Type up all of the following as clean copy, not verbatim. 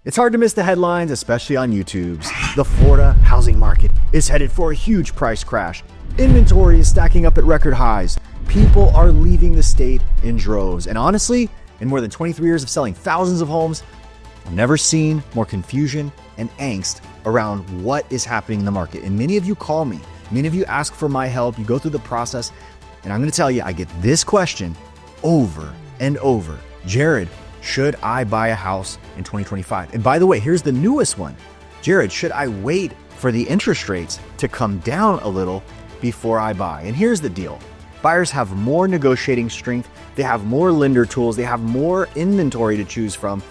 It's hard to miss the headlines, especially on YouTube's. The Florida housing market is headed for a huge price crash. Inventory is stacking up at record highs. People are leaving the state in droves. And honestly, in more than 23 years of selling thousands of homes, I've never seen more confusion and angst around what is happening in the market. And many of you call me, many of you ask for my help, you go through the process, and I'm gonna tell you, I get this question over and over. Jared, should I buy a house in 2025? And by the way, here's the newest one. Jared, should I wait for the interest rates to come down a little before I buy? And here's the deal. Buyers have more negotiating strength, they have more lender tools, they have more inventory to choose from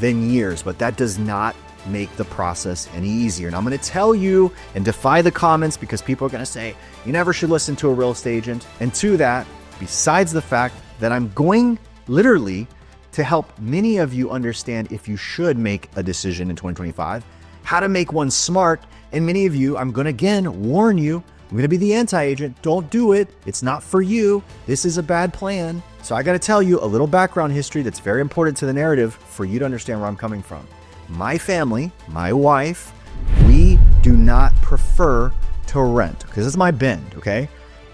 than years, but that does not make the process any easier. And I'm going to tell you and defy the comments because people are going to say, you never should listen to a real estate agent. And to that, besides the fact that I'm going literally to help many of you understand if you should make a decision in 2025, how to make one smart. And many of you, I'm going to again warn you, I'm going to be the anti-agent. Don't do it. It's not for you. This is a bad plan. So I got to tell you a little background history that's very important to the narrative for you to understand where I'm coming from. My family, my wife, we do not prefer to rent because it's my bend, okay?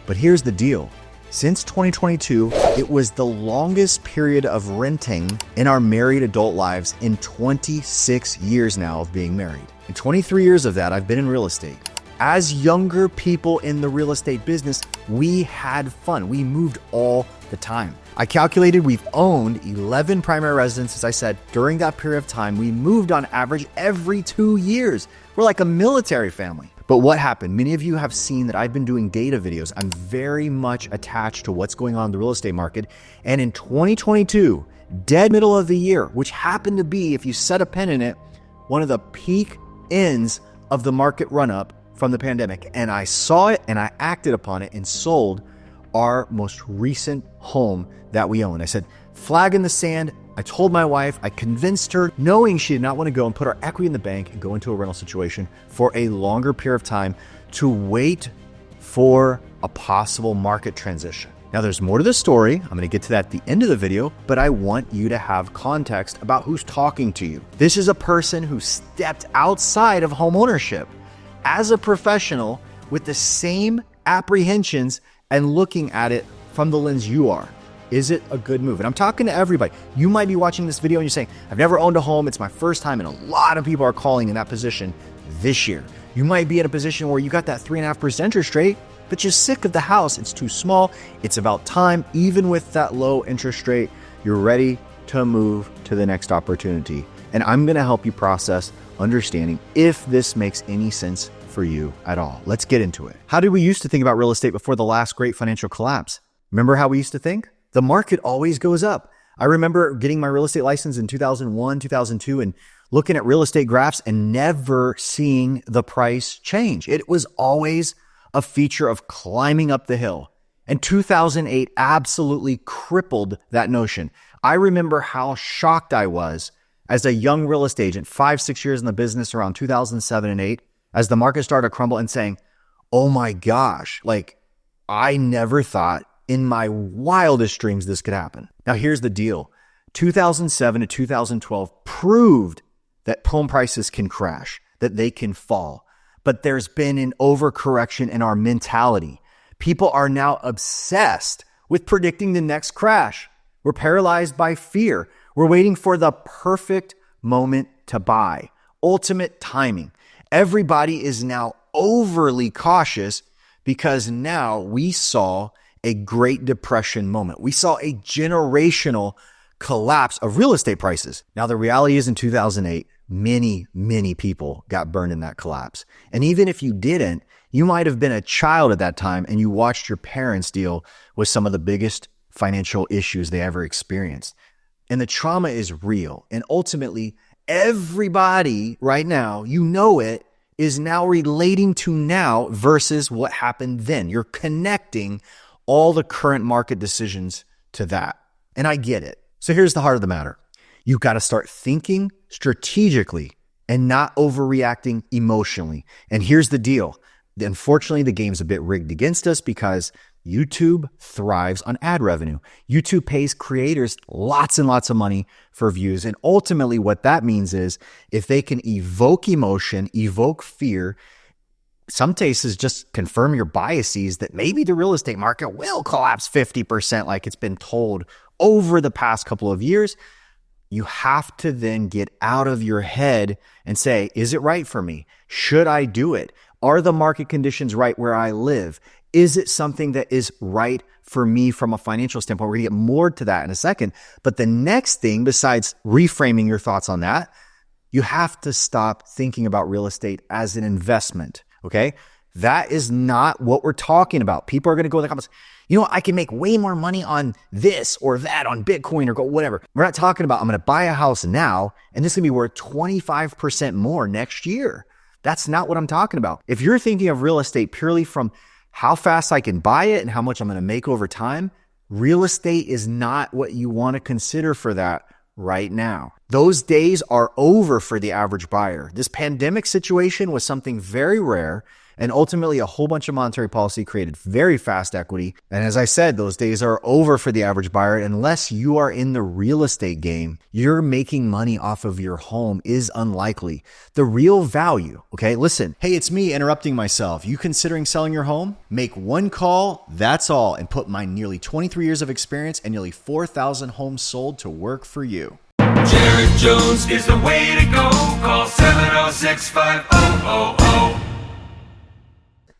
But here's the deal. Since 2022, it was the longest period of renting in our married adult lives in 26 years now of being married. In 23 years of that, I've been in real estate. As younger people in the real estate business, we had fun. We moved all the time. I calculated we've owned 11 primary residences. I said during that period of time, we moved on average every 2 years. We're like a military family. But what happened? Many of you have seen that I've been doing data videos. I'm very much attached to what's going on in the real estate market. And in 2022, dead middle of the year, which happened to be, if you set a pen in it, one of the peak ends of the market run-up from the pandemic. And I saw it and I acted upon it and sold our most recent home that we own. I said, flag in the sand. I told my wife, I convinced her, knowing she did not want to go and put our equity in the bank and go into a rental situation for a longer period of time, to wait for a possible market transition. Now there's more to the story. I'm going to get to that at the end of the video, but I want you to have context about who's talking to you. This is a person who stepped outside of home ownership as a professional with the same apprehensions and looking at it from the lens you are. Is it a good move? And I'm talking to everybody. You might be watching this video and you're saying, I've never owned a home. It's my first time. And a lot of people are calling in that position this year. You might be in a position where you got that 3.5% interest rate, but you're sick of the house. It's too small. It's about time. Even with that low interest rate, you're ready to move to the next opportunity. And I'm going to help you process understanding if this makes any sense for you at all. Let's get into it. How did we used to think about real estate before the last great financial collapse? Remember how we used to think? The market always goes up. I remember getting my real estate license in 2001, 2002, and looking at real estate graphs and never seeing the price change. It was always a feature of climbing up the hill. And 2008 absolutely crippled that notion. I remember how shocked I was as a young real estate agent, 5-6 years in the business around 2007 and 8, as the market started to crumble and saying, oh my gosh, like I never thought in my wildest dreams this could happen. Now here's the deal. 2007 to 2012 proved that home prices can crash, that they can fall. But there's been an overcorrection in our mentality. People are now obsessed with predicting the next crash. We're paralyzed by fear. We're waiting for the perfect moment to buy. Ultimate timing. Everybody is now overly cautious because now we saw a Great Depression moment. We saw a generational collapse of real estate prices. Now, the reality is in 2008, many people got burned in that collapse. And even if you didn't, you might have been a child at that time and you watched your parents deal with some of the biggest financial issues they ever experienced. And the trauma is real. And ultimately, everybody right now, you know it, is now relating to now versus what happened then. You're connecting all the current market decisions to that. And I get it. So here's the heart of the matter. You got to start thinking strategically and not overreacting emotionally. And here's the deal. Unfortunately, the game's a bit rigged against us because YouTube thrives on ad revenue. YouTube pays creators lots and lots of money for views. And ultimately what that means is if they can evoke emotion, evoke fear, some cases just confirm your biases that maybe the real estate market will collapse 50% like it's been told over the past couple of years, you have to then get out of your head and say, is it right for me? Should I do it? Are the market conditions right where I live? Is it something that is right for me from a financial standpoint? We're going to get more to that in a second. But the next thing, besides reframing your thoughts on that, you have to stop thinking about real estate as an investment. Okay. That is not what we're talking about. People are going to go in the comments, I can make way more money on this or that on Bitcoin or go whatever. We're not talking about, I'm going to buy a house now and this is going to be worth 25% more next year. That's not what I'm talking about. If you're thinking of real estate purely from how fast I can buy it and how much I'm going to make over time, real estate is not what you want to consider for that right now. Those days are over for the average buyer. This pandemic situation was something very rare, and ultimately a whole bunch of monetary policy created very fast equity. And as I said, those days are over for the average buyer. Unless you are in the real estate game, you're making money off of your home is unlikely. The real value, okay, listen, hey, it's me interrupting myself. You considering selling your home? Make one call, that's all, and put my nearly 23 years of experience and nearly 4,000 homes sold to work for you. Jared Jones is the way to go. Call 706-5000.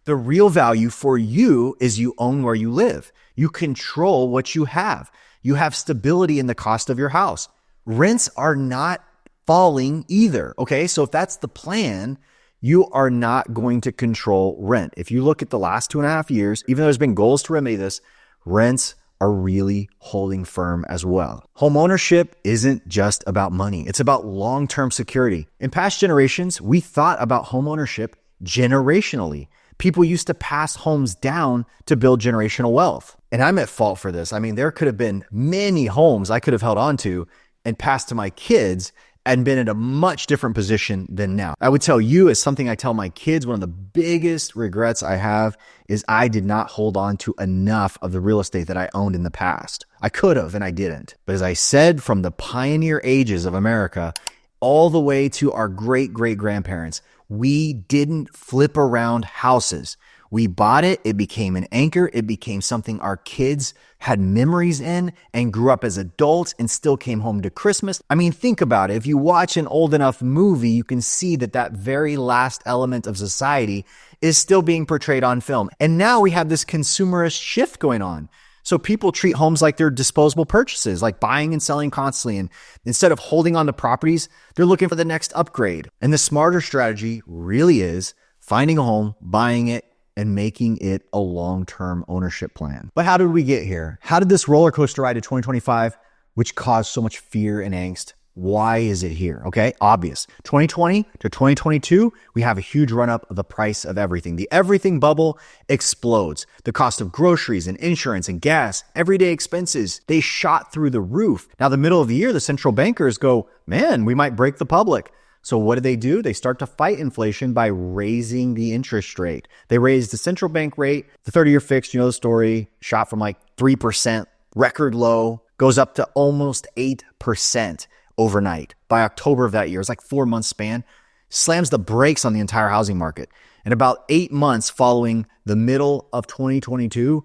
The real value for you is you own where you live. You control what you have. You have stability in the cost of your house. Rents are not falling either. Okay. So if that's the plan, you are not going to control rent. If you look at the last 2.5 years, even though there's been goals to remedy this, rents are really holding firm as well. Home ownership isn't just about money. It's about long-term security. In past generations, we thought about home ownership generationally. People used to pass homes down to build generational wealth. And I'm at fault for this. I mean, there could have been many homes I could have held on to and passed to my kids and been in a much different position than now. I would tell you, as something I tell my kids, one of the biggest regrets I have is I did not hold on to enough of the real estate that I owned in the past. I could have, and I didn't. But as I said, from the pioneer ages of America, all the way to our great-great-grandparents, we didn't flip around houses. We bought it. It became an anchor. It became something our kids had memories in and grew up as adults and still came home to Christmas. I mean, think about it. If you watch an old enough movie, you can see that very last element of society is still being portrayed on film. And now we have this consumerist shift going on. So people treat homes like they're disposable purchases, like buying and selling constantly. And instead of holding on to properties, they're looking for the next upgrade. And the smarter strategy really is finding a home, buying it, and making it a long-term ownership plan. But how did we get here? How did this roller coaster ride to 2025, which caused so much fear and angst? Why is it here? Okay, obvious. 2020 to 2022, we have a huge run up of the price of everything. The everything bubble explodes. The cost of groceries and insurance and gas, everyday expenses, they shot through the roof. Now, the middle of the year, the central bankers go, man, we might break the public. So what do? They start to fight inflation by raising the interest rate. They raised the central bank rate, the 30-year fixed, you know the story, shot from like 3%, record low, goes up to almost 8%. Overnight. By October of that year, it's like 4 months span, slams the brakes on the entire housing market. And about 8 months following the middle of 2022,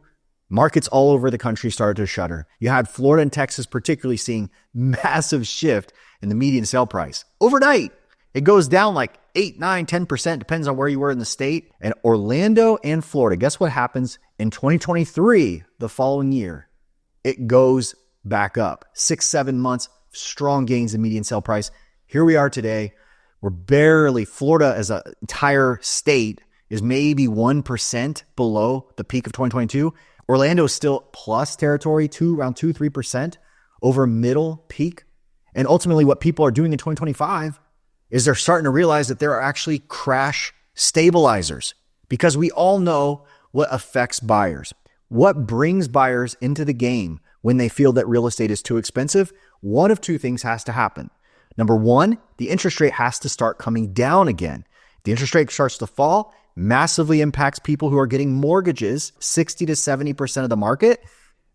markets all over the country started to shutter. You had Florida and Texas particularly seeing massive shift in the median sale price. Overnight, it goes down like 8, 9, 10%, depends on where you were in the state. And Orlando and Florida, guess what happens in 2023, the following year? It goes back up. 6, 7 months, strong gains in median sale price. Here we are today. We're barely, Florida as an entire state is maybe 1% below the peak of 2022. Orlando is still plus territory, around 2-3% over middle peak. And ultimately what people are doing in 2025 is they're starting to realize that there are actually crash stabilizers, because we all know what affects buyers. What brings buyers into the game when they feel that real estate is too expensive? One of two things has to happen. Number one, the interest rate has to start coming down again. If the interest rate starts to fall, massively impacts people who are getting mortgages, 60 to 70% of the market.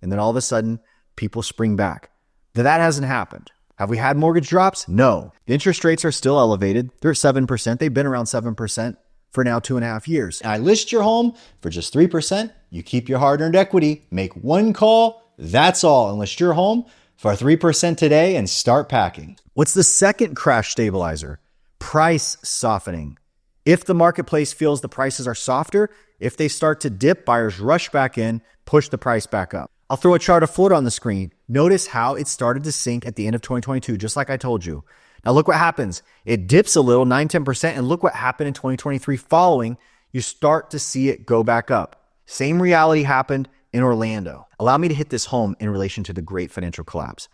And then all of a sudden, people spring back. That hasn't happened. Have we had mortgage drops? No. The interest rates are still elevated. They're at 7%. They've been around 7% for now 2.5 years. And I list your home for just 3%. You keep your hard-earned equity, make one call, that's all. And list your home for 3% today and start packing. What's the second crash stabilizer? Price softening. If the marketplace feels the prices are softer, if they start to dip, buyers rush back in, push the price back up. I'll throw a chart of float on the screen. Notice how it started to sink at the end of 2022, just like I told you. Now look what happens. It dips a little, 9-10%, and look what happened in 2023 following. You start to see it go back up. Same reality happened in Orlando. Allow me to hit this home in relation to the great financial collapse.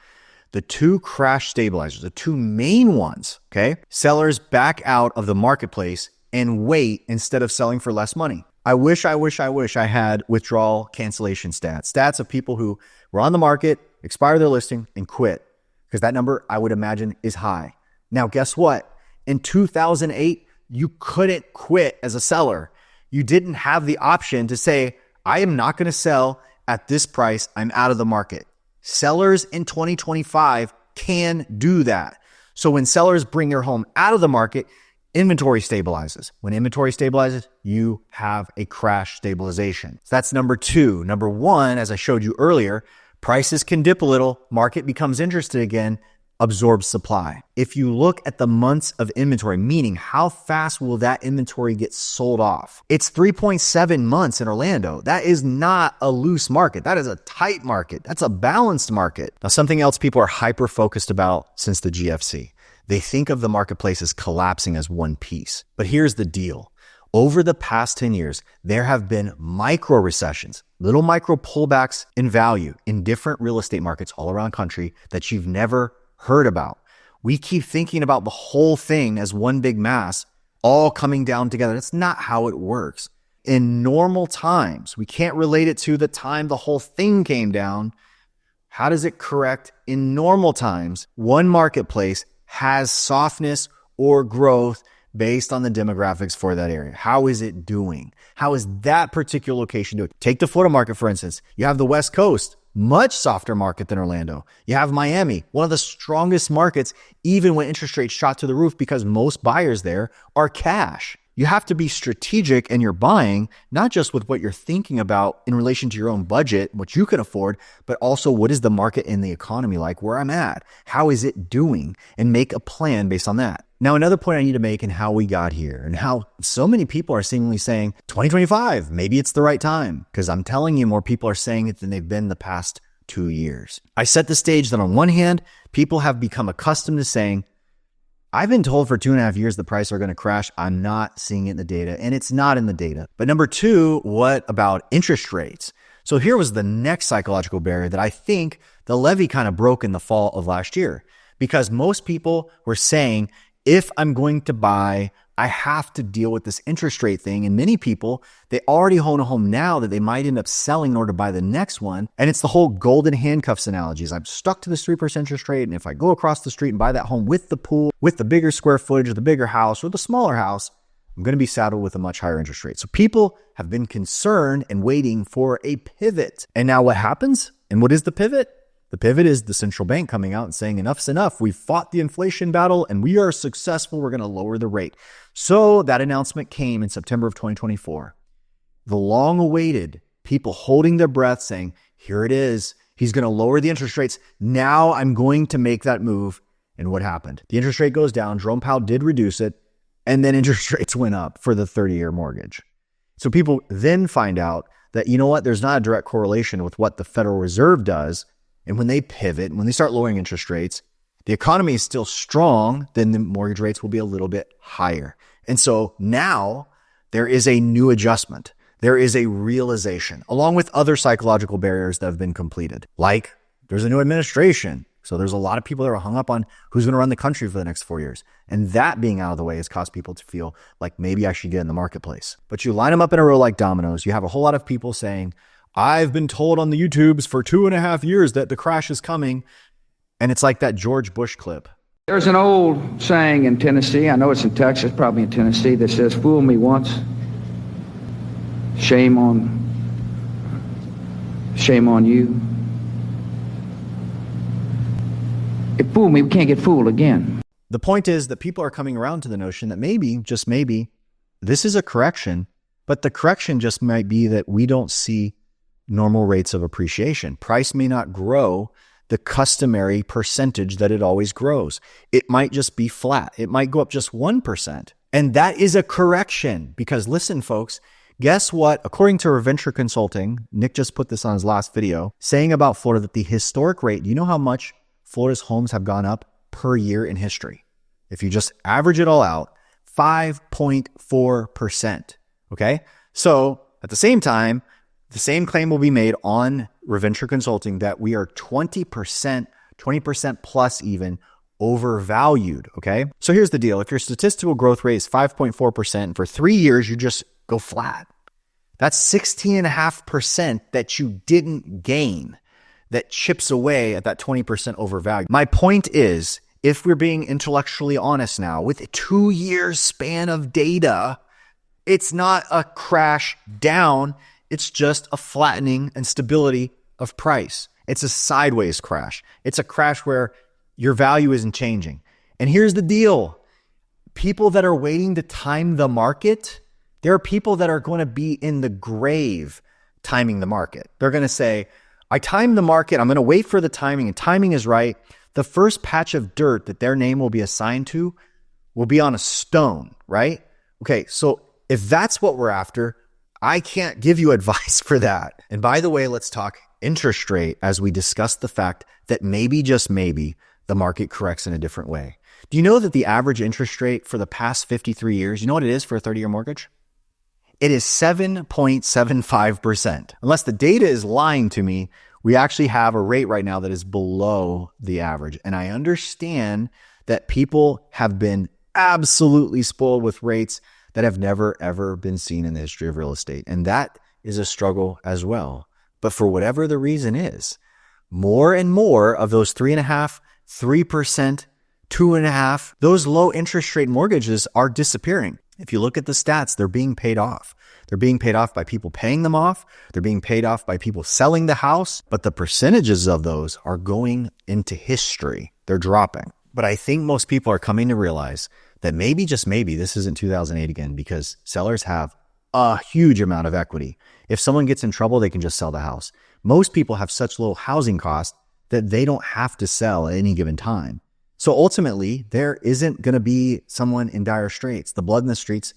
The two crash stabilizers, the two main ones, okay? Sellers back out of the marketplace and wait instead of selling for less money. I wish I had withdrawal cancellation stats of people who were on the market, expired their listing, and quit. Because that number, I would imagine, is high. Now, guess what? In 2008, you couldn't quit as a seller. You didn't have the option to say, I am not going to sell at this price. I'm out of the market. Sellers in 2025 can do that. So when sellers bring their home out of the market, inventory stabilizes. When inventory stabilizes, you have a crash stabilization. So that's number two. Number one, as I showed you earlier, prices can dip a little, market becomes interested again, absorbs supply. If you look at the months of inventory, meaning how fast will that inventory get sold off? It's 3.7 months in Orlando. That is not a loose market. That is a tight market. That's a balanced market. Now, something else people are hyper-focused about since the GFC. They think of the marketplace as collapsing as one piece. But here's the deal. Over the past 10 years, there have been micro recessions, little micro pullbacks in value in different real estate markets all around the country that you've never heard about. We keep thinking about the whole thing as one big mass, all coming down together. That's not how it works. In normal times, we can't relate it to the time the whole thing came down. How does it correct in normal times? One marketplace has softness or growth based on the demographics for that area. How is it doing? How is that particular location doing? Take the Florida market, for instance. You have the West Coast, much softer market than Orlando. You have Miami, one of the strongest markets, even when interest rates shot to the roof because most buyers there are cash. You have to be strategic in your buying, not just with what you're thinking about in relation to your own budget, what you can afford, but also what is the market and the economy like where I'm at? How is it doing? And make a plan based on that. Now, another point I need to make in how we got here and how so many people are seemingly saying 2025, maybe it's the right time. Because I'm telling you, more people are saying it than they've been the past 2 years. I set the stage that on one hand, people have become accustomed to saying, I've been told for 2.5 years the prices are going to crash. I'm not seeing it in the data, and it's not in the data. But number two, what about interest rates? So here was the next psychological barrier that I think the levee kind of broke in the fall of last year, because most people were saying, if I'm going to buy, I have to deal with this interest rate thing. And many people, they already own a home now that they might end up selling in order to buy the next one. And it's the whole golden handcuffs analogies. I'm stuck to this 3% interest rate. And if I go across the street and buy that home with the pool, with the bigger square footage or the bigger house or the smaller house, I'm going to be saddled with a much higher interest rate. So people have been concerned and waiting for a pivot. And now what happens? And what is the pivot? The pivot is the central bank coming out and saying enough's enough. We've fought the inflation battle and we are successful. We're going to lower the rate. So that announcement came in September of 2024. The long-awaited people holding their breath saying, here it is. He's going to lower the interest rates. Now I'm going to make that move. And what happened? The interest rate goes down. Jerome Powell did reduce it. And then interest rates went up for the 30-year mortgage. So people then find out that, you know what, there's not a direct correlation with what the Federal Reserve does. And when they pivot, when they start lowering interest rates, the economy is still strong, then the mortgage rates will be a little bit higher. And so now there is a new adjustment. There is a realization, along with other psychological barriers that have been completed. Like there's a new administration. So there's a lot of people that are hung up on who's going to run the country for the next 4 years. And that being out of the way has caused people to feel like maybe I should get in the marketplace. But you line them up in a row like dominoes. You have a whole lot of people saying, I've been told on the YouTubes for 2.5 years that the crash is coming. And it's like that George Bush clip. There's an old saying in Tennessee, I know it's in Texas, probably in Tennessee, that says, fool me once, Shame on you. It fooled me. We can't get fooled again. The point is that people are coming around to the notion that maybe, just maybe, this is a correction, but the correction just might be that we don't see normal rates of appreciation. Price may not grow the customary percentage that it always grows. It might just be flat. It might go up just 1%. And that is a correction because listen, folks, guess what? According to Venture Consulting, Nick just put this on his last video, saying about Florida that the historic rate, do you know how much Florida's homes have gone up per year in history? If you just average it all out, 5.4%. Okay. So at the same time, the same claim will be made on Venture Consulting that we are 20% plus even overvalued. Okay. So here's the deal. If your statistical growth rate is 5.4% for 3 years, you just go flat. That's 16.5% that you didn't gain that chips away at that 20% overvalue. My point is, if we're being intellectually honest now, with a 2 year span of data, it's not a crash down. It's just a flattening and stability of price. It's a sideways crash. It's a crash where your value isn't changing. And here's the deal. People that are waiting to time the market, there are people that are going to be in the grave timing the market. They're going to say, I timed the market. I'm going to wait for the timing, and timing is right. The first patch of dirt that their name will be assigned to will be on a stone, right? Okay, so if that's what we're after, I can't give you advice for that. And by the way, let's talk interest rate as we discuss the fact that maybe, just maybe, the market corrects in a different way. Do you know that the average interest rate for the past 53 years, you know what it is for a 30-year mortgage? It is 7.75%. Unless the data is lying to me, we actually have a rate right now that is below the average. And I understand that people have been absolutely spoiled with rates that have never, ever been seen in the history of real estate. And that is a struggle as well. But for whatever the reason is, more and more of those 3.5%, 3%, 2.5%, those low interest rate mortgages are disappearing. If you look at the stats, they're being paid off. They're being paid off by people paying them off. They're being paid off by people selling the house. But the percentages of those are going into history. They're dropping. But I think most people are coming to realize that maybe, just maybe, this isn't 2008 again because sellers have a huge amount of equity. If someone gets in trouble, they can just sell the house. Most people have such low housing costs that they don't have to sell at any given time. So ultimately, there isn't going to be someone in dire straits. The blood in the streets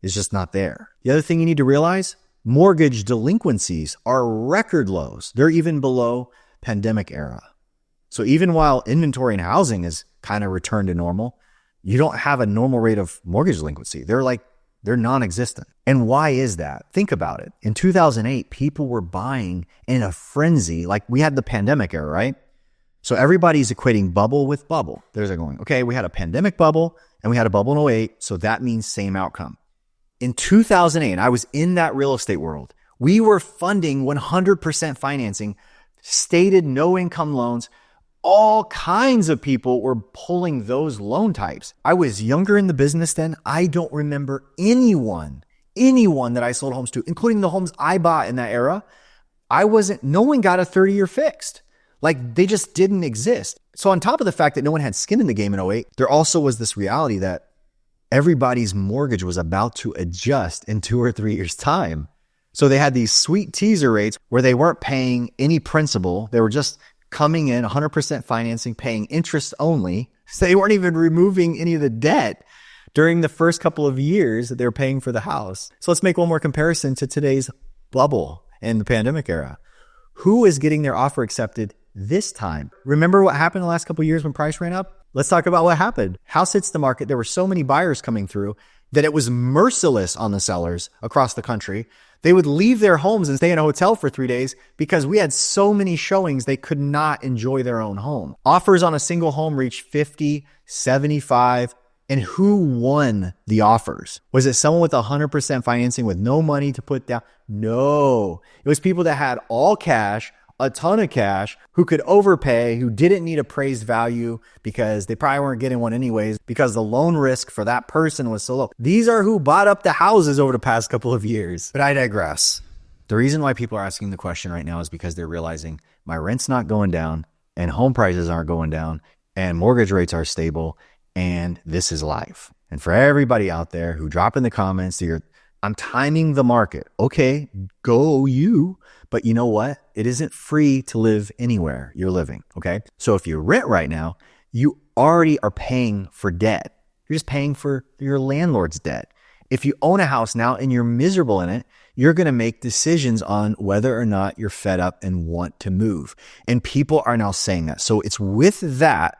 is just not there. The other thing you need to realize, mortgage delinquencies are record lows. They're even below pandemic era. So even while inventory and housing is kind of returned to normal, you don't have a normal rate of mortgage delinquency. They're non-existent. And why is that? Think about it. In 2008, people were buying in a frenzy. Like we had the pandemic era, right? So everybody's equating bubble with bubble. They're going, okay, we had a pandemic bubble and we had a bubble in '08. So that means same outcome. In 2008, I was in that real estate world. We were funding 100% financing, stated no income loans. All kinds of people were pulling those loan types. I was younger in the business then. I don't remember anyone that I sold homes to, including the homes I bought in that era. No one got a 30-year fixed. Like they just didn't exist. So on top of the fact that no one had skin in the game in '08, there also was this reality that everybody's mortgage was about to adjust in 2 or 3 years' time. So they had these sweet teaser rates where they weren't paying any principal. They were just coming in 100% financing, paying interest only. So they weren't even removing any of the debt during the first couple of years that they were paying for the house. So let's make one more comparison to today's bubble in the pandemic era. Who is getting their offer accepted this time? Remember what happened the last couple of years when price ran up? Let's talk about what happened. House hits the market. There were so many buyers coming through that it was merciless on the sellers across the country. They would leave their homes and stay in a hotel for 3 days because we had so many showings they could not enjoy their own home. Offers on a single home reached 50, 75. And who won the offers? Was it someone with 100% financing with no money to put down? No. It was people that had all cash, a ton of cash, who could overpay, who didn't need appraised value because they probably weren't getting one anyways because the loan risk for that person was so low. These are who bought up the houses over the past couple of years. But I digress. The reason why people are asking the question right now is because they're realizing my rent's not going down and home prices aren't going down and mortgage rates are stable and this is life. And for everybody out there who drop in the comments, I'm timing the market. Okay, go you. But you know what? It isn't free to live anywhere you're living, okay? So if you rent right now, you already are paying for debt. You're just paying for your landlord's debt. If you own a house now and you're miserable in it, you're going to make decisions on whether or not you're fed up and want to move. And people are now saying that. So it's with that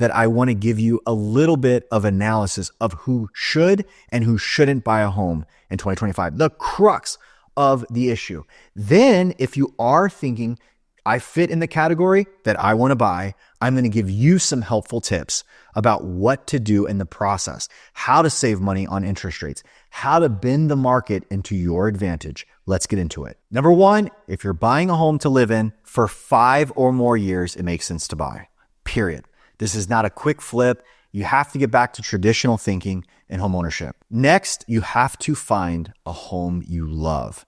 I want to give you a little bit of analysis of who should and who shouldn't buy a home in 2025. The crux of the issue. Then if you are thinking, I fit in the category that I want to buy, I'm going to give you some helpful tips about what to do in the process, how to save money on interest rates, how to bend the market into your advantage. Let's get into it. Number one, if you're buying a home to live in for 5 or more years, it makes sense to buy, period. This is not a quick flip. You have to get back to traditional thinking in home ownership. Next, you have to find a home you love,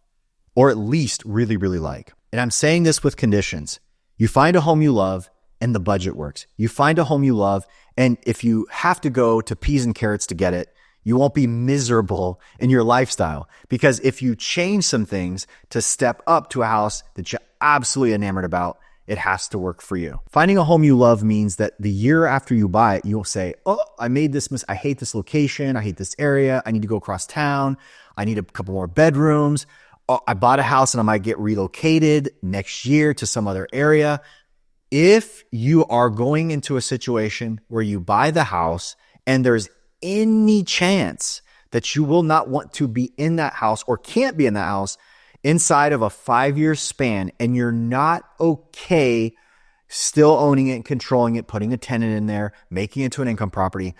or at least really, really like. And I'm saying this with conditions. You find a home you love and the budget works. You find a home you love, and if you have to go to peas and carrots to get it, you won't be miserable in your lifestyle. Because if you change some things to step up to a house that you're absolutely enamored about, it has to work for you. Finding a home you love means that the year after you buy it, you'll say, oh, I hate this location. I hate this area. I need to go across town. I need a couple more bedrooms. Oh, I bought a house and I might get relocated next year to some other area. If you are going into a situation where you buy the house and there's any chance that you will not want to be in that house or can't be in that house inside of a 5-year span, and you're not okay still owning it and controlling it, putting a tenant in there, making it into an income property,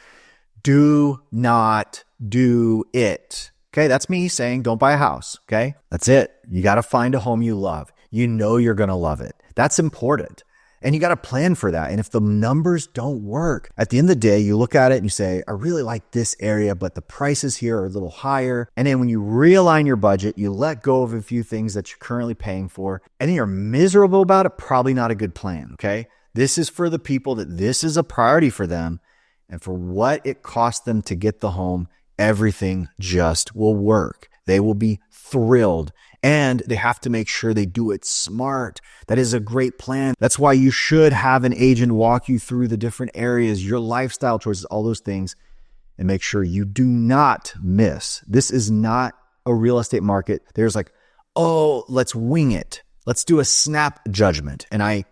do not do it. Okay, that's me saying don't buy a house, okay? That's it. You got to find a home you love. You know you're going to love it. That's important. And you got to plan for that. And if the numbers don't work, at the end of the day, you look at it and you say, I really like this area, but the prices here are a little higher. And then when you realign your budget, you let go of a few things that you're currently paying for, and then you're miserable about it, probably not a good plan, okay? This is for the people that this is a priority for them, and for what it costs them to get the home, everything just will work. They will be thrilled. And they have to make sure they do it smart. That is a great plan. That's why you should have an agent walk you through the different areas, your lifestyle choices, all those things, and make sure you do not miss. This is not a real estate market. There's like, oh, let's wing it. Let's do a snap judgment. And I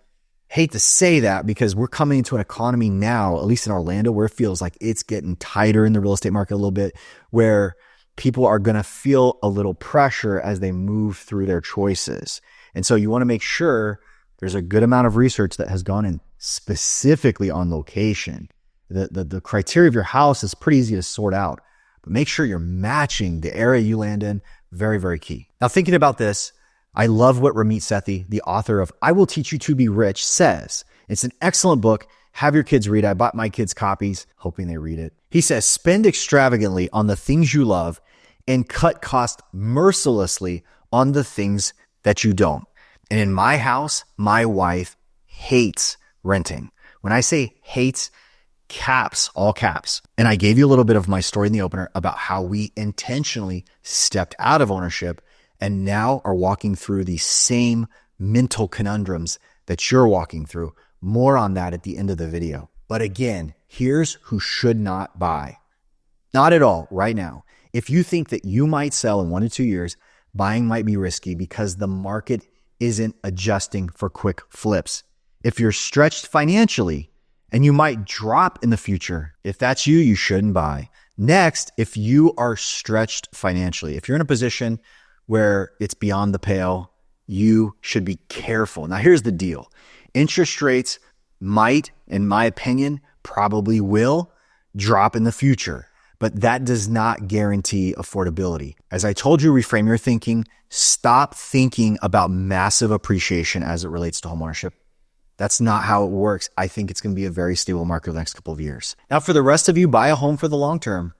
hate to say that because we're coming into an economy now, at least in Orlando, where it feels like it's getting tighter in the real estate market a little bit, where people are going to feel a little pressure as they move through their choices. And so you want to make sure there's a good amount of research that has gone in specifically on location. The criteria of your house is pretty easy to sort out, but make sure you're matching the area you land in. Very, very key. Now, thinking about this, I love what Ramit Sethi, the author of I Will Teach You to Be Rich, says. It's an excellent book. Have your kids read it. I bought my kids copies, hoping they read it. He says, spend extravagantly on the things you love and cut costs mercilessly on the things that you don't. And in my house, my wife hates renting. When I say hates, caps, all caps. And I gave you a little bit of my story in the opener about how we intentionally stepped out of ownership and now are walking through these same mental conundrums that you're walking through. More on that at the end of the video. But again, here's who should not buy. Not at all right now. If you think that you might sell in 1 to 2 years, buying might be risky because the market isn't adjusting for quick flips. If you're stretched financially and you might drop in the future, if that's you, you shouldn't buy. Next, if you are stretched financially, if you're in a position where it's beyond the pale, you should be careful. Now, here's the deal. Interest rates might, in my opinion, probably will drop in the future. but that does not guarantee affordability. As I told you, reframe your thinking. Stop thinking about massive appreciation as it relates to homeownership. That's not how it works. I think it's going to be a very stable market over the next couple of years. Now, for the rest of you, buy a home for the long term.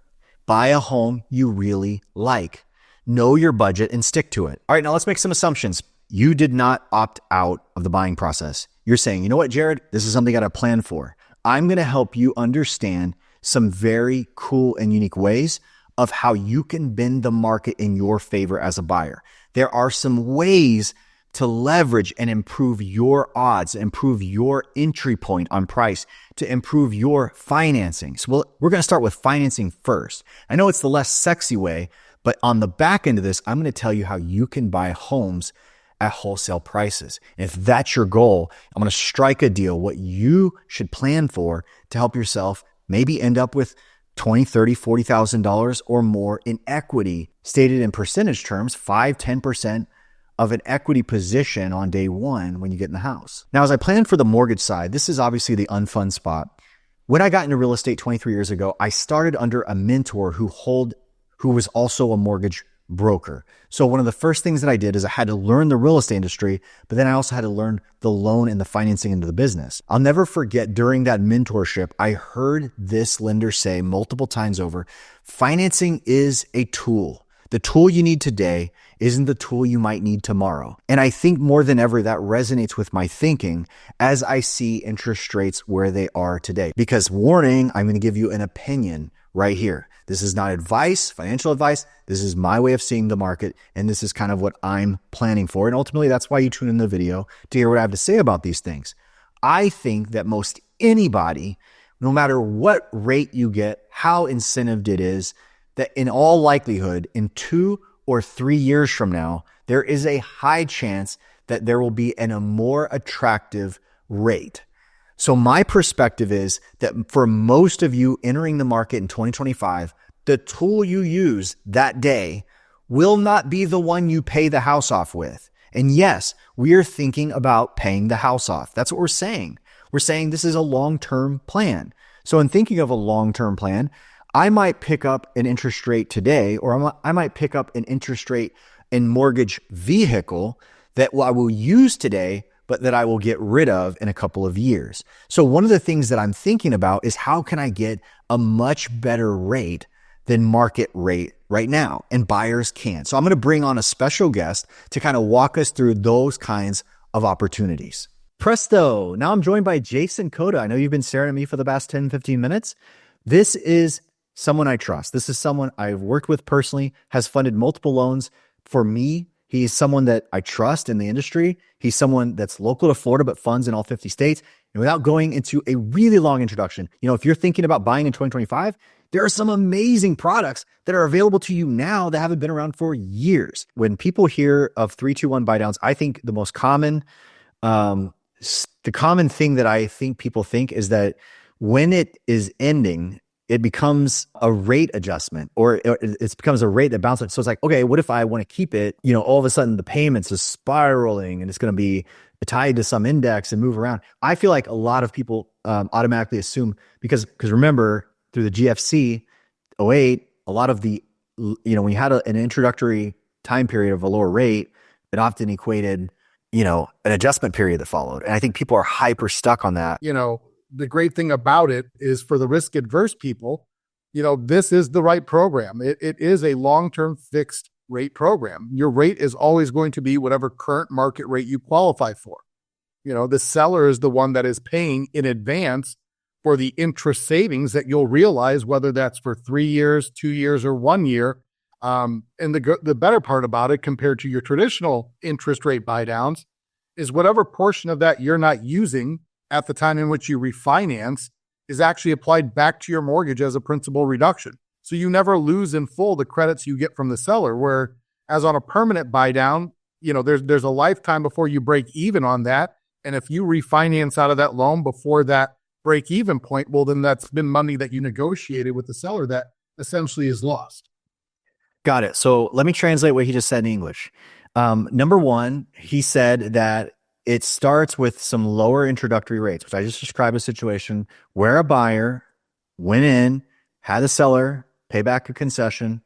Buy a home you really like. Know your budget and stick to it. All right, now let's make some assumptions. You did not opt out of the buying process. You're saying, you know what, Jared, this is something I got to plan for. I'm going to help you understand some very cool and unique ways of how you can bend the market in your favor as a buyer. There are some ways to leverage and improve your odds, improve your entry point on price, to improve your financing. So we're going to start with financing first. I know it's the less sexy way, but on the back end of this, I'm going to tell you how you can buy homes at wholesale prices. And if that's your goal, I'm going to strike a deal, what you should plan for to help yourself maybe end up with $20,000, $30,000, $40,000 or more in equity, stated in percentage terms, 5, 10% of an equity position on day one when you get in the house. Now, as I plan for the mortgage side, this is obviously the unfun spot. When I got into real estate 23 years ago, I started under a mentor who was also a mortgage broker. So one of the first things that I did is I had to learn the real estate industry, but then I also had to learn the loan and the financing into the business. I'll never forget during that mentorship, I heard this lender say multiple times over, financing is a tool. The tool you need today isn't the tool you might need tomorrow. And I think more than ever that resonates with my thinking as I see interest rates where they are today. Because warning, I'm going to give you an opinion right here. This is not advice, financial advice. This is my way of seeing the market. And this is kind of what I'm planning for. And ultimately, that's why you tune in the video to hear what I have to say about these things. I think that most anybody, no matter what rate you get, how incentived it is, that in all likelihood, in 2 or 3 years from now, there is a high chance that there will be a more attractive rate. So my perspective is that for most of you entering the market in 2025, the tool you use that day will not be the one you pay the house off with. And yes, we are thinking about paying the house off. That's what we're saying. We're saying this is a long-term plan. So in thinking of a long-term plan, I might pick up an interest rate today, or I might pick up an interest rate in mortgage vehicle that I will use today, but that I will get rid of in a couple of years. So one of the things that I'm thinking about is how can I get a much better rate than market rate right now? And buyers can. So I'm going to bring on a special guest to kind of walk us through those kinds of opportunities. Presto. Now I'm joined by Jason Cota. I know you've been staring at me for the past 10, 15 minutes. This is someone I trust. This is someone I've worked with personally, has funded multiple loans for me. He's someone that I trust in the industry. He's someone that's local to Florida, but funds in all 50 states. And without going into a really long introduction, if you're thinking about buying in 2025, there are some amazing products that are available to you now that haven't been around for years. When people hear of 3-2-1 buydowns, I think the most common, the common thing that I think people think is that when it is ending, it becomes a rate adjustment, or it becomes a rate that bounces. So it's like, okay, what if I want to keep it? All of a sudden the payments is spiraling and it's going to be tied to some index and move around. I feel like a lot of people automatically assume, because remember through the GFC 08, a lot of the, when you had an introductory time period of a lower rate, it often equated, an adjustment period that followed. And I think people are hyper stuck on that. The great thing about it is for the risk adverse people, this is the right program. It is a long-term fixed rate program. Your rate is always going to be whatever current market rate you qualify for. The seller is the one that is paying in advance for the interest savings that you'll realize, whether that's for 3 years, 2 years, or 1 year. And the better part about it compared to your traditional interest rate buydowns is whatever portion of that you're not using at the time in which you refinance is actually applied back to your mortgage as a principal reduction. So you never lose in full the credits you get from the seller, whereas on a permanent buy down, there's a lifetime before you break even on that. And if you refinance out of that loan before that break even point, well, then that's been money that you negotiated with the seller that essentially is lost. Got it. So let me translate what he just said in English. Number one, he said that it starts with some lower introductory rates, which I just described a situation where a buyer went in, had a seller pay back a concession,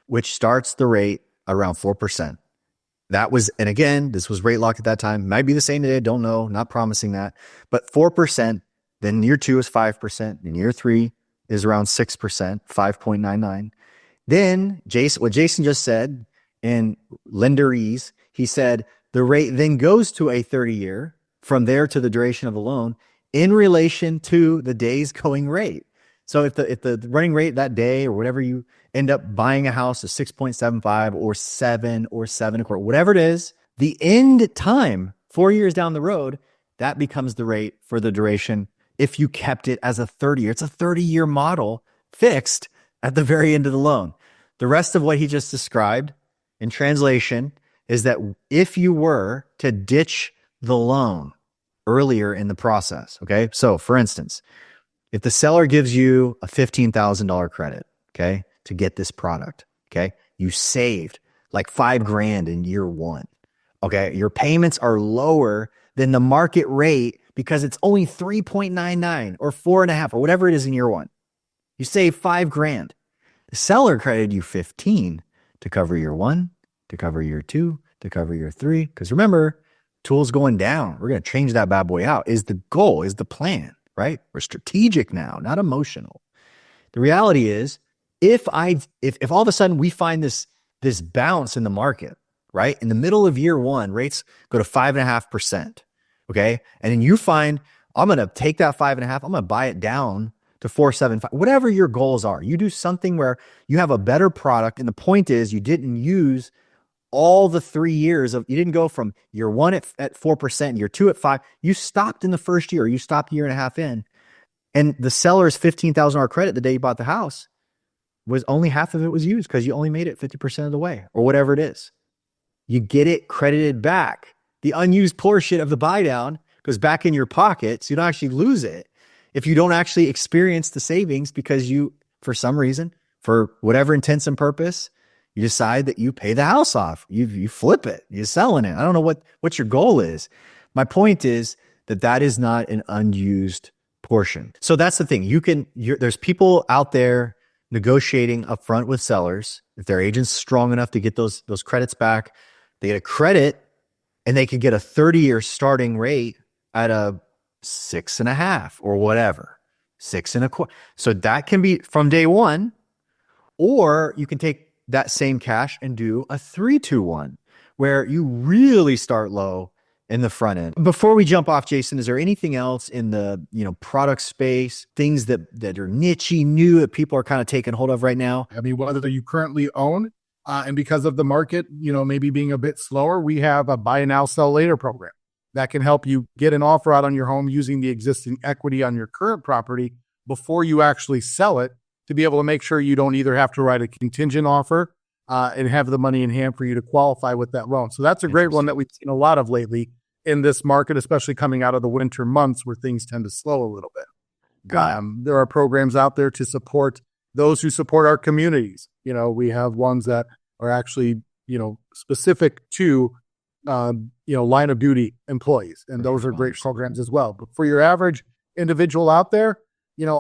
which starts the rate around 4%. That was, and again, this was rate locked at that time. Might be the same today. Don't know. Not promising that. But 4%. Then year 2 is 5%. And year 3 is around 6%, 5.99. Then what Jason just said in lenderese, he said the rate then goes to a 30-year from there to the duration of the loan in relation to the day's going rate. So if the running rate that day or whatever you end up buying a house is 6.75 or 7 or 7.25, whatever it is, the end time, 4 years down the road, that becomes the rate for the duration if you kept it as a 30-year. It's a 30-year model fixed at the very end of the loan. The rest of what he just described in translation is that if you were to ditch the loan earlier in the process, okay? So for instance, if the seller gives you a $15,000 credit, okay, to get this product, okay, you saved like $5,000 in year 1, okay? Your payments are lower than the market rate because it's only 3.99 or 4.5 or whatever it is in year 1. You save $5,000. The seller credited you 15 to cover year 1, to cover year 2, to cover year 3. Because remember, tools going down. We're going to change that bad boy out. Is the goal, is the plan, right? We're strategic now, not emotional. The reality is, if all of a sudden we find this bounce in the market, right? In the middle of year 1, rates go to 5.5%. Okay. And then you find, I'm going to take that 5.5, I'm going to buy it down to 4.75, whatever your goals are. You do something where you have a better product. And the point is, you didn't use all the 3 years you didn't go from year 1 at 4%, year 2 at 5. You stopped in the first year, you stopped a year and a half in. And the seller's $15,000 credit the day you bought the house was only half of it was used because you only made it 50% of the way or whatever it is. You get it credited back. The unused portion of the buy down goes back in your pocket, so you don't actually lose it. If you don't actually experience the savings because you, for some reason, for whatever intents and purpose, you decide that you pay the house off, you flip it, you're selling it. I don't know what your goal is. My point is that is not an unused portion. So that's the thing. There's people out there negotiating upfront with sellers. If their agent's strong enough to get those credits back, they get a credit and they can get a 30-year starting rate at a 6.5 or whatever, 6.25. So that can be from day 1, or you can take that same cash and do a 3-2-1 where you really start low in the front end. Before we jump off, Jason, is there anything else in the product space, things that are niche-y, new that people are kind of taking hold of right now? I mean, whether you currently own, and because of the market, maybe being a bit slower, we have a buy now, sell later program that can help you get an offer out on your home using the existing equity on your current property before you actually sell it, to be able to make sure you don't either have to write a contingent offer and have the money in hand for you to qualify with that loan. So that's a great one that we've seen a lot of lately in this market, especially coming out of the winter months where things tend to slow a little bit. There are programs out there to support those who support our communities. We have ones that are actually, specific to, line of duty employees. And those are great programs as well. But for your average individual out there,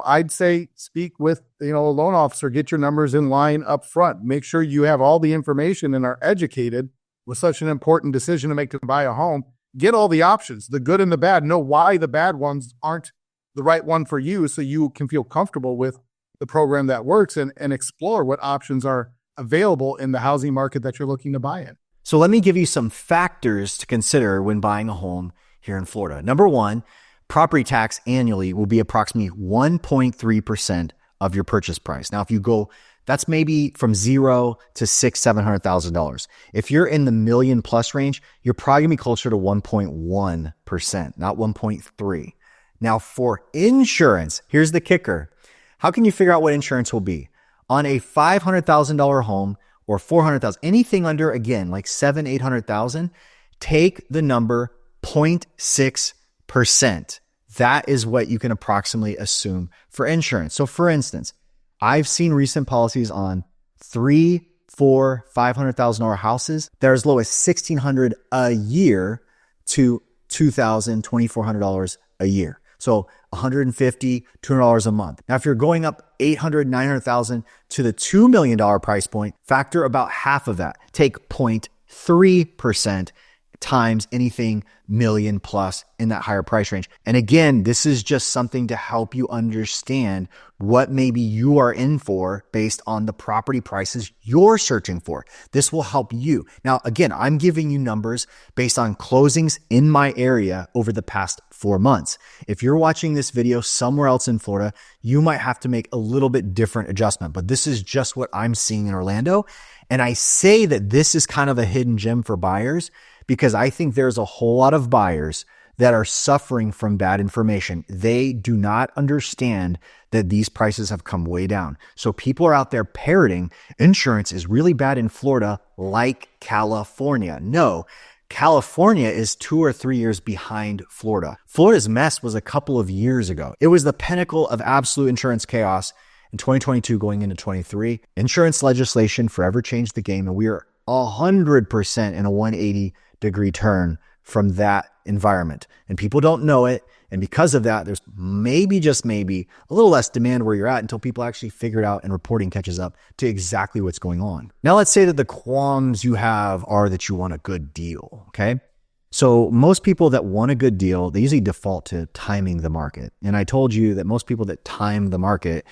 I'd say speak with, a loan officer, get your numbers in line up front, make sure you have all the information and are educated with such an important decision to make to buy a home. Get all the options, the good and the bad, know why the bad ones aren't the right one for you so you can feel comfortable with the program that works and explore what options are available in the housing market that you're looking to buy in. So let me give you some factors to consider when buying a home here in Florida. Number 1, property tax annually will be approximately 1.3% of your purchase price. Now, if you go, that's maybe from $0 to $600,000-$700,000. If you're in the million plus range, you're probably gonna be closer to 1.1%, not 1.3. Now, for insurance, here's the kicker. How can you figure out what insurance will be? On a $500,000 home or $400,000, anything under, again, like $700,000-$800,000, take the number 0.6%. That is what you can approximately assume for insurance. So for instance, I've seen recent policies on $300,000, $400,000, $500,000 houses. They're as low as $1,600 a year to $2,000, $2,400 a year. So $150, $200 a month. Now, if you're going up 800, 900,000 to the $2 million price point, factor about half of that. Take 0.3% times anything million plus in that higher price range. And again, this is just something to help you understand what maybe you are in for based on the property prices you're searching for. This will help you. Now, again, I'm giving you numbers based on closings in my area over the past 4 months. If you're watching this video somewhere else in Florida, you might have to make a little bit different adjustment, but this is just what I'm seeing in Orlando. And I say that this is kind of a hidden gem for buyers because I think there's a whole lot of buyers that are suffering from bad information. They do not understand that these prices have come way down. So people are out there parroting insurance is really bad in Florida like California. No, California is 2 or 3 years behind Florida. Florida's mess was a couple of years ago. It was the pinnacle of absolute insurance chaos in 2022 going into 23. Insurance legislation forever changed the game, and we are 100% in a 180-degree turn from that environment. And people don't know it. And because of that, there's maybe, just maybe, a little less demand where you're at until people actually figure it out and reporting catches up to exactly what's going on. Now, let's say that the qualms you have are that you want a good deal, okay? So most people that want a good deal, they usually default to timing the market. And I told you that most people that time the market,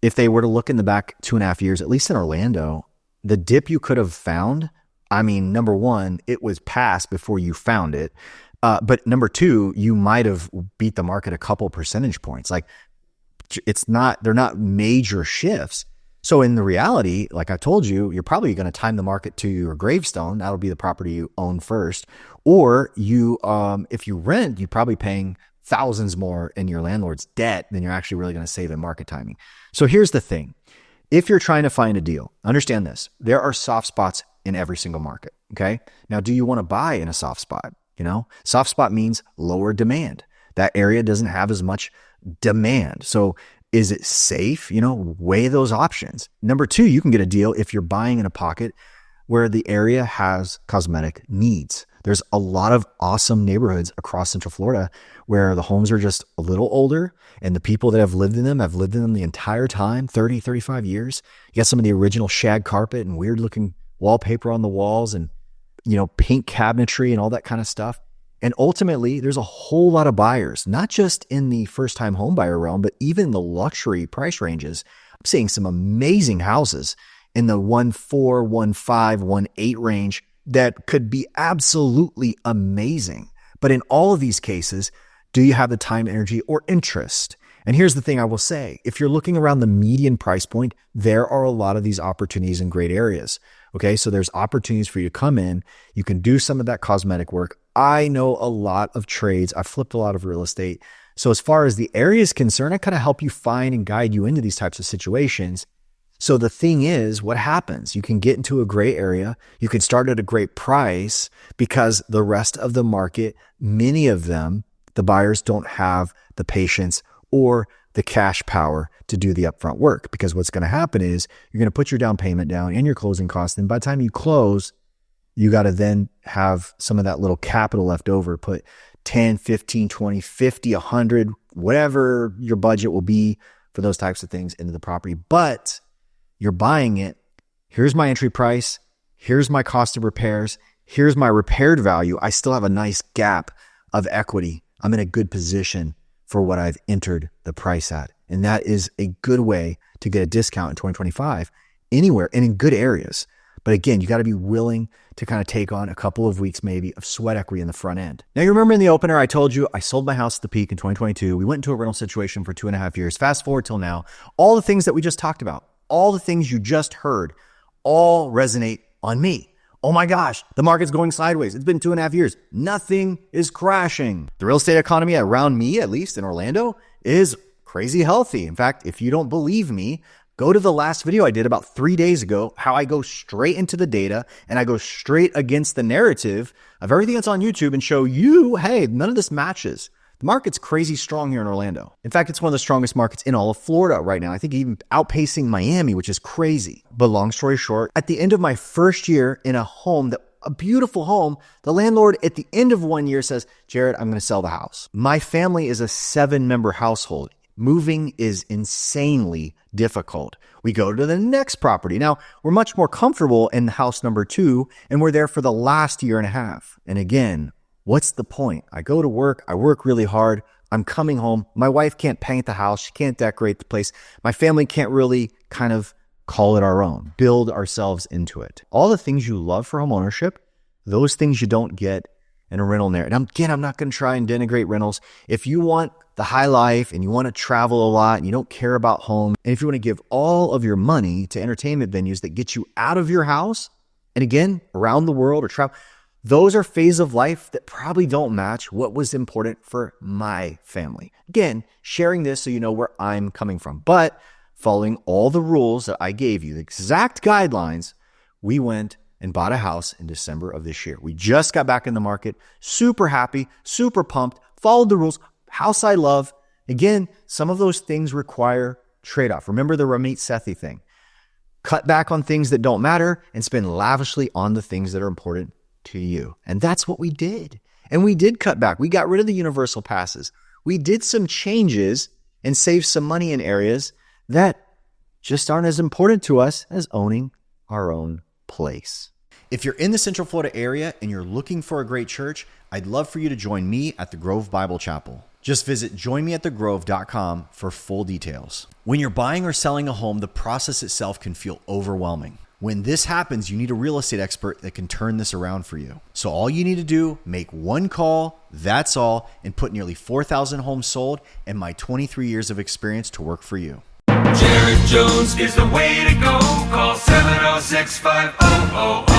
if they were to look in the back 2.5 years, at least in Orlando, the dip you could have found, I mean, number one, it was past before you found it. But number two, you might have beat the market a couple percentage points. Like they're not major shifts. So in the reality, like I told you, you're probably going to time the market to your gravestone. That'll be the property you own first. Or you, if you rent, you're probably paying thousands more in your landlord's debt than you're actually really going to save in market timing. So here's the thing. If you're trying to find a deal, understand this, there are soft spots in every single market. Okay. Now, do you want to buy in a soft spot? You know, soft spot means lower demand. That area doesn't have as much demand. So is it safe? You know, weigh those options. Number two, you can get a deal if you're buying in a pocket where the area has cosmetic needs. There's a lot of awesome neighborhoods across Central Florida where the homes are just a little older and the people that have lived in them the entire time, 30, 35 years. You got some of the original shag carpet and weird looking wallpaper on the walls and, you know, pink cabinetry and all that kind of stuff. And ultimately, there's a whole lot of buyers, not just in the first-time home buyer realm, but even the luxury price ranges. I'm seeing some amazing houses in the 1.4, 1.5, 1.8 range that could be absolutely amazing. But in all of these cases, do you have the time, energy, or interest? And here's the thing I will say. If you're looking around the median price point, there are a lot of these opportunities in great areas. Okay, so there's opportunities for you to come in. You can do some of that cosmetic work. I know a lot of trades. I've flipped a lot of real estate. So as far as the area is concerned, I kind of help you find and guide you into these types of situations. So the thing is, what happens? You can get into a gray area. You can start at a great price because the rest of the market, many of them, the buyers don't have the patience or the cash power to do the upfront work. Because what's going to happen is you're going to put your down payment down and your closing costs. And by the time you close, you got to then have some of that little capital left over, put 10, 15, 20, 50, 100, whatever your budget will be for those types of things into the property. But you're buying it. Here's my entry price. Here's my cost of repairs. Here's my repaired value. I still have a nice gap of equity. I'm in a good position for what I've entered the price at. And that is a good way to get a discount in 2025 anywhere and in good areas. But again, you got to be willing to kind of take on a couple of weeks maybe of sweat equity in the front end. Now, you remember in the opener, I told you I sold my house at the peak in 2022. We went into a rental situation for 2.5 years. Fast forward till now, all the things that we just talked about, all the things you just heard, all resonate on me. Oh my gosh, the market's going sideways. It's been 2.5 years. Nothing is crashing. The real estate economy around me, at least in Orlando, is crazy healthy. In fact, if you don't believe me, go to the last video I did about 3 days ago, how I go straight into the data and I go straight against the narrative of everything that's on YouTube and show you, hey, none of this matches. The market's crazy strong here in Orlando. In fact, it's one of the strongest markets in all of Florida right now. I think even outpacing Miami, which is crazy. But long story short, at the end of my first year in a home that a beautiful home. The landlord at the end of 1 year says, Jared, I'm going to sell the house. My family is a 7-member household. Moving is insanely difficult. We go to the next property. Now, we're much more comfortable in house number 2, and we're there for the last year and a half. And again, what's the point? I go to work. I work really hard. I'm coming home. My wife can't paint the house. She can't decorate the place. My family can't really kind of call it our own, build ourselves into it. All the things you love for home ownership, those things you don't get in a rental narrative. And again, I'm not going to try and denigrate rentals. If you want the high life and you want to travel a lot and you don't care about home, and if you want to give all of your money to entertainment venues that get you out of your house, and again, around the world or travel, those are phases of life that probably don't match what was important for my family. Again, sharing this so you know where I'm coming from. But following all the rules that I gave you, the exact guidelines, we went and bought a house in December of this year. We just got back in the market, super happy, super pumped, followed the rules, house I love. Again, some of those things require trade-off. Remember the Ramit Sethi thing. Cut back on things that don't matter and spend lavishly on the things that are important to you. And that's what we did. And we did cut back. We got rid of the universal passes. We did some changes and saved some money in areas that just aren't as important to us as owning our own place. If you're in the Central Florida area and you're looking for a great church, I'd love for you to join me at the Grove Bible Chapel. Just visit joinmeatthegrove.com for full details. When you're buying or selling a home, the process itself can feel overwhelming. When this happens, you need a real estate expert that can turn this around for you. So all you need to do, make one call, that's all, and put nearly 4,000 homes sold and my 23 years of experience to work for you. Jared Jones is the way to go. Call 706-5000.